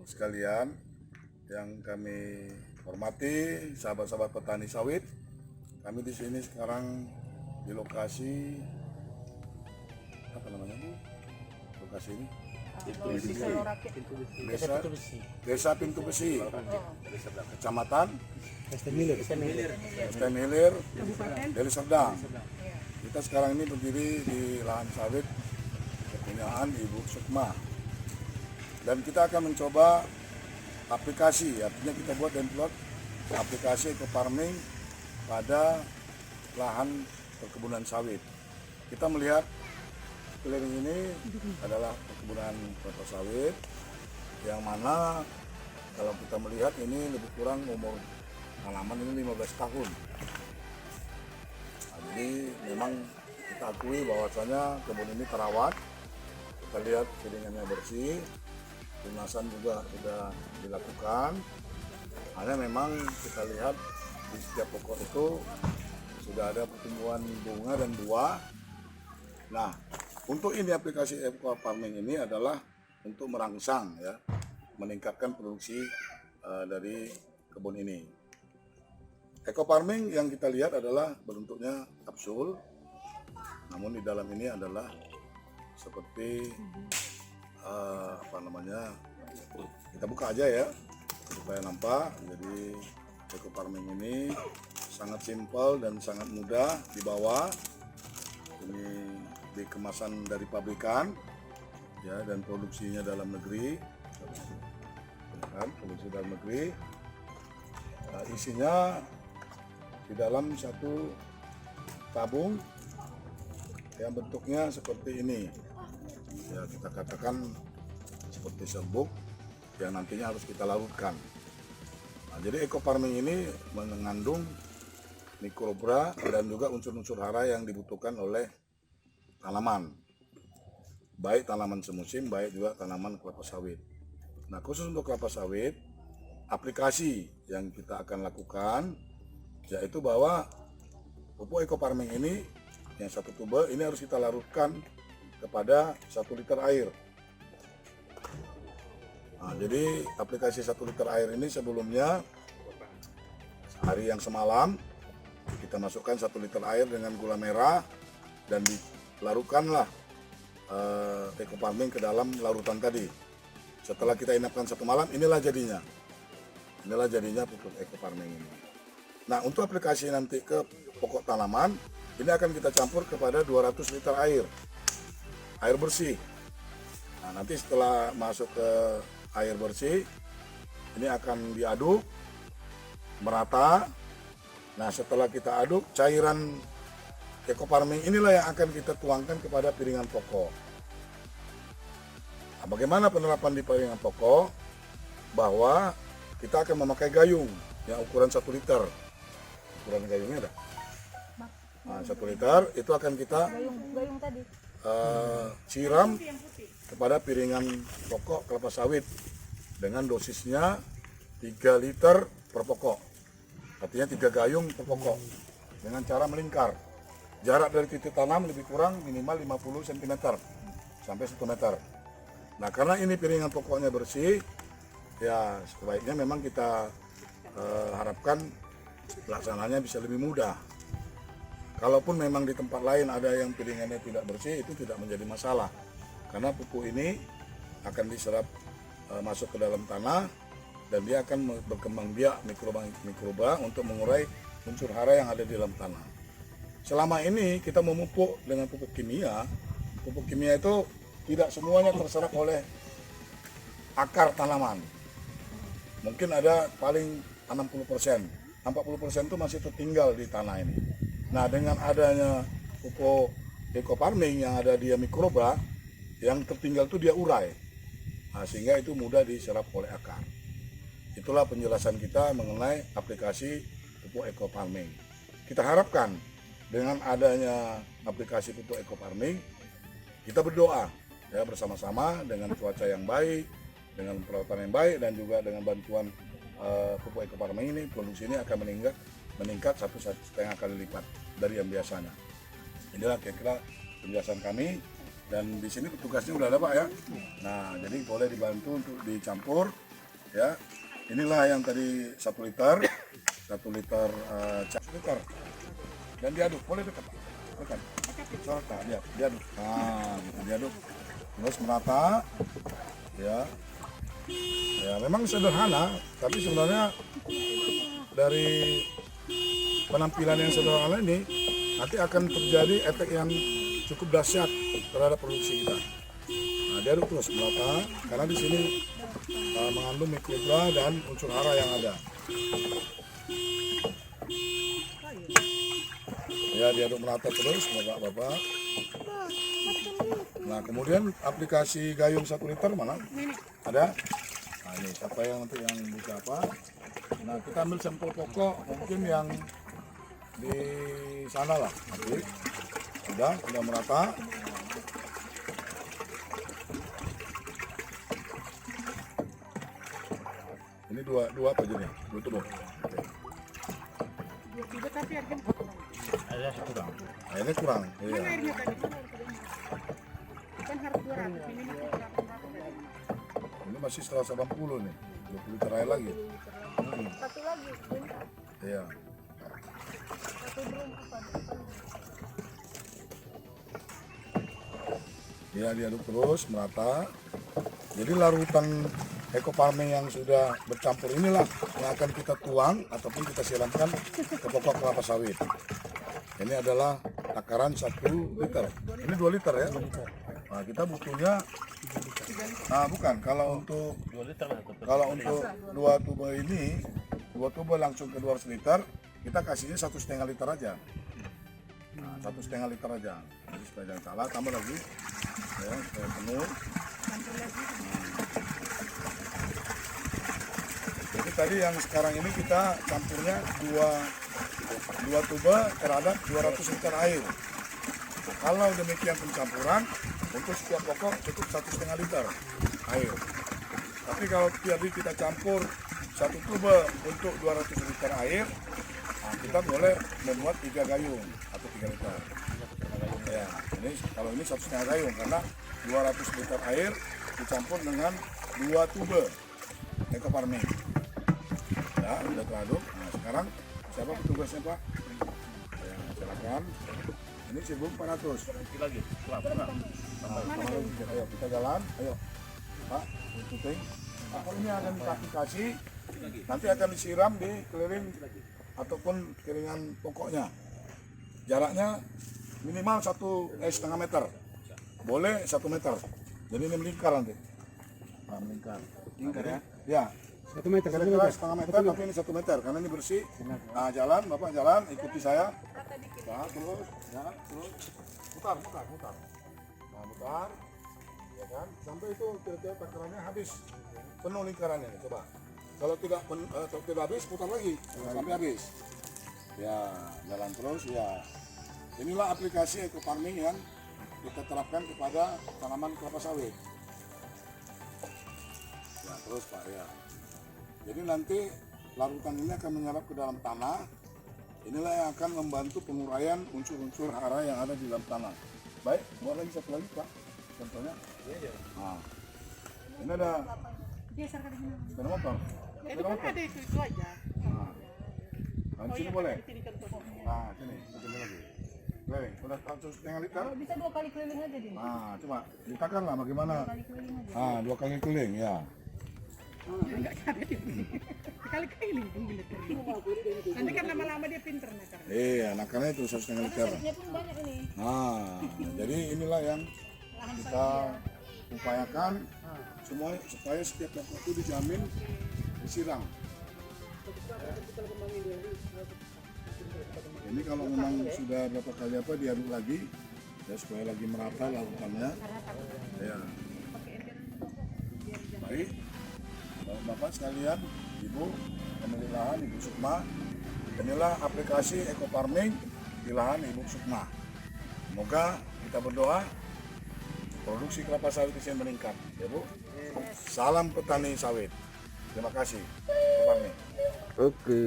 sekalian yang kami hormati, sahabat-sahabat petani sawit. Kami di sini sekarang di lokasi apa namanya Bu? Lokasi ini Desa Pintu Besi, Kecamatan STM Hilir, Deli Serdang. Kita sekarang ini berdiri di lahan sawit kepunyaan Ibu Sukma. Dan kita akan mencoba aplikasi, artinya kita buat download aplikasi eco farming pada lahan perkebunan sawit. Kita melihat keliling ini adalah perkebunan kelapa sawit yang mana kalau kita melihat ini lebih kurang umur tanaman ini 15 tahun. Nah, jadi memang kita akui bahwasanya kebun ini terawat. Kita lihat selingannya bersih, lunasan juga sudah dilakukan. Hanya memang kita lihat di setiap pokok itu sudah ada pertumbuhan bunga dan buah. Nah, untuk ini aplikasi eco farming ini adalah untuk merangsang ya, meningkatkan produksi dari kebun ini. Eco farming yang kita lihat adalah bentuknya kapsul, namun di dalam ini adalah seperti kita buka aja ya supaya nampak. Jadi eco farming ini sangat simpel dan sangat mudah dibawa. Ini di kemasan dari pabrikan ya, dan produksinya dalam negeri kan, produksi dalam negeri. Isinya di dalam satu tabung yang bentuknya seperti ini ya, kita katakan seperti serbuk yang nantinya harus kita larutkan. Nah, jadi eco farming ini mengandung mikroba dan juga unsur-unsur hara yang dibutuhkan oleh tanaman, baik tanaman semusim, baik juga tanaman kelapa sawit. Nah, khusus untuk kelapa sawit, aplikasi yang kita akan lakukan yaitu bahwa pupuk eco farming ini yang satu tube ini harus kita larutkan kepada 1 liter air. Nah, jadi aplikasi 1 liter air ini sebelumnya hari yang semalam kita masukkan 1 liter air dengan gula merah dan dilarutkanlah eco farming ke dalam larutan tadi. Setelah kita inapkan 1 malam, inilah jadinya pupuk eco farming ini. Nah, untuk aplikasi nanti ke pokok tanaman ini akan kita campur kepada 200 liter air bersih. Nah, nanti setelah masuk ke air bersih ini akan diaduk merata. Nah, setelah kita aduk, cairan eco farming inilah yang akan kita tuangkan kepada piringan pokok. Nah, bagaimana penerapan di piringan pokok? Bahwa kita akan memakai gayung yang ukuran 1 liter. Ukuran gayungnya ada. Nah, 1 liter itu akan kita siram kepada piringan pokok kelapa sawit dengan dosisnya 3 liter per pokok. Artinya 3 gayung per pokok dengan cara melingkar. Jarak dari titik tanam lebih kurang minimal 50 cm sampai 1 meter. Nah, karena ini piringan pokoknya bersih, ya sebaiknya memang kita harapkan pelaksananya bisa lebih mudah. Kalaupun memang di tempat lain ada yang piringannya tidak bersih, itu tidak menjadi masalah. Karena pupuk ini akan diserap masuk ke dalam tanah dan dia akan berkembang biak mikroba untuk mengurai unsur hara yang ada di dalam tanah. Selama ini kita memupuk dengan pupuk kimia itu tidak semuanya terserap oleh akar tanaman. Mungkin ada paling 60%, 40% itu masih tertinggal di tanah ini. Nah, dengan adanya pupuk eco farming yang ada dia mikroba, yang tertinggal itu dia urai. Nah, sehingga itu mudah diserap oleh akar. Itulah penjelasan kita mengenai aplikasi pupuk eco farming. Kita harapkan dengan adanya aplikasi pupuk eco farming, kita berdoa ya bersama-sama dengan cuaca yang baik, dengan perawatan yang baik, dan juga dengan bantuan pupuk eco farming ini, produksi ini akan meningkat 1,5 kali lipat dari yang biasanya. Inilah kira-kira penjelasan kami, dan di sini petugasnya udah ada Pak ya. Nah, jadi boleh dibantu untuk dicampur Ya, inilah yang tadi 1 liter, 1 liter, 1 liter, dan diaduk. Boleh dekat, dekat. Serta diaduk. Nah, gitu, diaduk. Terus merata. Ya, ya memang sederhana, tapi sebenarnya dari penampilan yang sederhana ini nanti akan terjadi efek yang cukup dahsyat terhadap produksi kita. Nah, diaduk terus merata karena di sini mengandung mikroba dan unsur hara yang ada. Ya, diaduk merata terus bapak-bapak. Nah, kemudian aplikasi gayung 1 liter mana? Ada? Nah, ini siapa yang nanti yang bisa apa? Nah, kita ambil sampel pokok mungkin yang di sana lah. Nanti sudah merata. Ini dua apa jadi? 2 tubuh. Tapi Ada kurang. Airnya kurang. Iya. mana airnya tadi? Kan harus 200, ini masih 180. Ini masih 180 nih. 20 liter air lagi. Satu lagi, bentar. Iya. Satu drum apa? Ya, diaduk terus merata. Jadi larutan eco farming yang sudah bercampur inilah yang akan kita tuang ataupun kita siramkan ke pokok kelapa sawit. Ini adalah takaran 1 liter. Ini 2 liter ya. Nah, kita butuhnya, nah bukan, kalau untuk 2 liter lah. kalau untuk 2 tuba ini, 2 tuba langsung ke 200 liter, kita kasihnya 1,5 liter aja. Nah, 1,5 liter aja. Jadi supaya jangan salah, tambah lagi, ya, supaya penuh. Jadi tadi yang sekarang ini kita campurnya 2 tuba terhadap 200 liter air. Nah, kalau demikian pencampuran, untuk setiap pokok cukup 1,5 liter air. Tapi kalau tadi kita campur 1 tuba untuk 200 liter air, nah kita boleh membuat 3 gayung atau 3 liter. Ya, ini kalau ini 1,5 gayung karena 200 liter air dicampur dengan 2 tuba eco farming. Ya, udah teraduk. Nah, sekarang siapa petugasnya Pak? Ya, silakan. Ini 1.400. Lagi. Ayo kita jalan. Ayo Pak, syuting. Nah, ini akan kita aplikasi. Nanti akan disiram di keliling ataupun keringan pokoknya. Jaraknya minimal 1,5 meter. Boleh 1 meter. Jadi ini melingkar nanti. Nah, melingkar. Melingkar ya? Ya. 1 meter, 1 Kira-kira meter. setengah meter, tapi ini 1 meter karena ini bersih. Nah, jalan, Bapak jalan, ikuti saya. Nah, terus, ya, terus, mutar. Nah, mutar, ya kan? Sampai itu kira-kira takarannya habis, penuh lingkarannya. Coba. Kalau tidak habis, putar lagi sampai habis. Ya, jalan terus, ya. Inilah aplikasi eco farming yang kita terapkan kepada tanaman kelapa sawit. Ya, terus Pak, ya. Jadi nanti larutan ini akan menyerap ke dalam tanah. Inilah yang akan membantu penguraian unsur-unsur hara yang ada di dalam tanah. Baik, buat lagi satu lagi Pak. Contohnya. Nah, ini ada Geser ke sini. sepeda motor. Itu kan ada itu aja. Nah, di sini boleh. Nah, sini, sini lagi. Keliling, udah 1,5 liter. Bisa 2 kali keliling aja dia. Nah, coba ditakan lah bagaimana. 2 kali keliling aja. Ah, 2 kali keliling ya. Enggak ada di sini. Sekali keliling pun bila keliling. Nanti kan lama-lama dia pinter nakarnya. Iya, nakarnya itu 1,5 liter. Dia pun banyak ini. Nah, jadi inilah yang kita upayakan semua supaya setiap pokok itu dijamin disiram. Ini kalau memang sudah berapa kali apa diaduk lagi, ya supaya lagi merata larutannya. Ya. Baik, Bapak sekalian, Ibu pemilik lahan, Ibu Sukma, inilah aplikasi eco farming di lahan Ibu Sukma. Semoga kita berdoa produksi kelapa sawit di sini meningkat, ya Bu. Salam petani sawit. Terima kasih, Eco Farming. Oke.